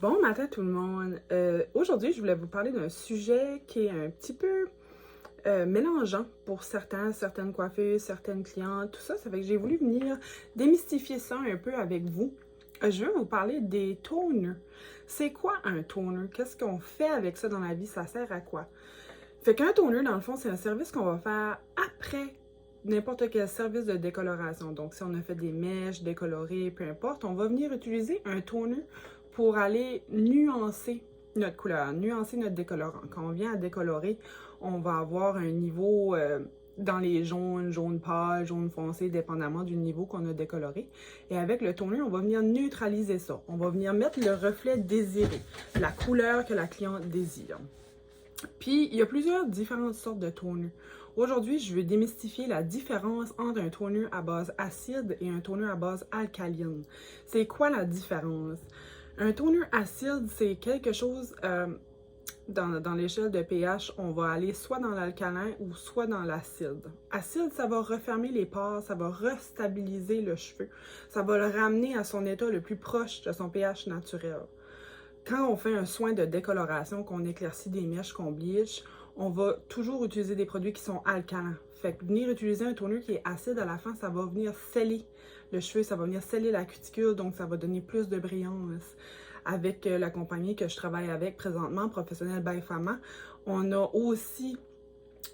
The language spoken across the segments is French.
Bon matin tout le monde. Aujourd'hui, je voulais vous parler d'un sujet qui est un petit peu mélangeant pour certaines coiffeuses, certaines clientes, tout ça. Ça fait que j'ai voulu venir démystifier ça un peu avec vous. Je veux vous parler des toners. C'est quoi un toner? Qu'est-ce qu'on fait avec ça dans la vie? Ça sert à quoi? Fait qu'un toner, dans le fond, c'est un service qu'on va faire après n'importe quel service de décoloration. Donc, si on a fait des mèches, décolorées, peu importe, on va venir utiliser un toner pour aller nuancer notre couleur, nuancer notre décolorant. Quand on vient à décolorer, on va avoir un niveau dans les jaunes, jaune pâle, jaune foncé, dépendamment du niveau qu'on a décoloré. Et avec le toner, on va venir neutraliser ça. On va venir mettre le reflet désiré, la couleur que la cliente désire. Puis, il y a plusieurs différentes sortes de toner. Aujourd'hui, je vais démystifier la différence entre un toner à base acide et un toner à base alcaline. C'est quoi la différence? Un toner acide, c'est quelque chose, dans l'échelle de pH, on va aller soit dans l'alcalin ou soit dans l'acide. Acide, ça va refermer les pores, ça va restabiliser le cheveu, ça va le ramener à son état le plus proche de son pH naturel. Quand on fait un soin de décoloration, qu'on éclaircit des mèches, qu'on bleach, on va toujours utiliser des produits qui sont alcalins. Fait que venir utiliser un toner qui est acide à la fin, ça va venir sceller le cheveu, ça va venir sceller la cuticule, donc ça va donner plus de brillance. Avec la compagnie que je travaille avec présentement, Professionnel by Fama, on a aussi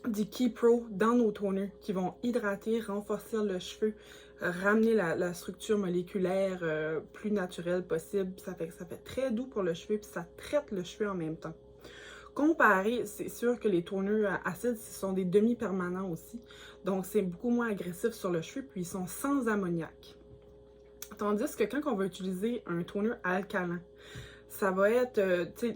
des Key Pro dans nos toners qui vont hydrater, renforcer le cheveu, ramener la structure moléculaire plus naturelle possible. Ça fait très doux pour le cheveu, puis ça traite le cheveu en même temps. Comparé, c'est sûr que les toners acides, ce sont des demi-permanents aussi. Donc, c'est beaucoup moins agressif sur le cheveu, puis ils sont sans ammoniac. Tandis que quand on va utiliser un toner alcalin, ça va être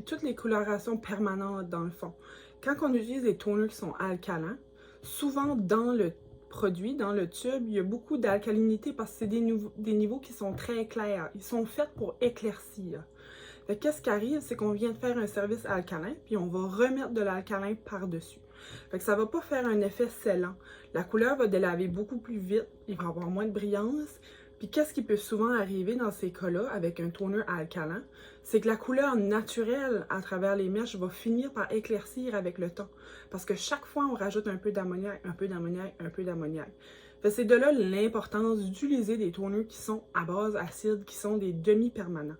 toutes les colorations permanentes dans le fond. Quand on utilise des toners qui sont alcalins, souvent dans le produit, dans le tube, il y a beaucoup d'alcalinité parce que c'est des niveaux qui sont très clairs. Ils sont faits pour éclaircir. Qu'est-ce qui arrive, c'est qu'on vient de faire un service alcalin, puis on va remettre de l'alcalin par-dessus. Fait que ça va pas faire un effet scellant. La couleur va délaver beaucoup plus vite, il va avoir moins de brillance. Puis qu'est-ce qui peut souvent arriver dans ces cas-là avec un toner alcalin, c'est que la couleur naturelle à travers les mèches va finir par éclaircir avec le temps. Parce que chaque fois, on rajoute un peu d'ammoniac, un peu d'ammoniac, un peu d'ammoniac. C'est de là l'importance d'utiliser des toners qui sont à base acide, qui sont des demi-permanents.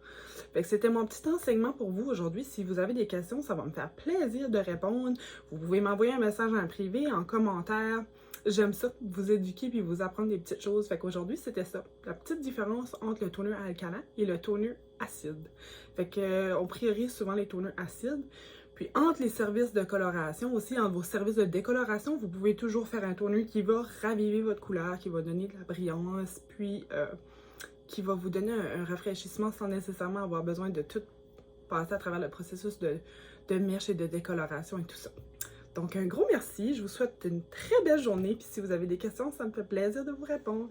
C'était mon petit enseignement pour vous aujourd'hui. Si vous avez des questions, ça va me faire plaisir de répondre. Vous pouvez m'envoyer un message en privé, en commentaire. J'aime ça, vous éduquer puis vous apprendre des petites choses. Fait qu'aujourd'hui, c'était ça. La petite différence entre le toner alcalin et le toner acide. Fait que, on priorise souvent les toners acides. Puis entre les services de coloration aussi, entre vos services de décoloration, vous pouvez toujours faire un toner qui va raviver votre couleur, qui va donner de la brillance, puis qui va vous donner un rafraîchissement sans nécessairement avoir besoin de tout passer à travers le processus de mèche et de décoloration et tout ça. Donc, un gros merci. Je vous souhaite une très belle journée. Puis si vous avez des questions, ça me fait plaisir de vous répondre.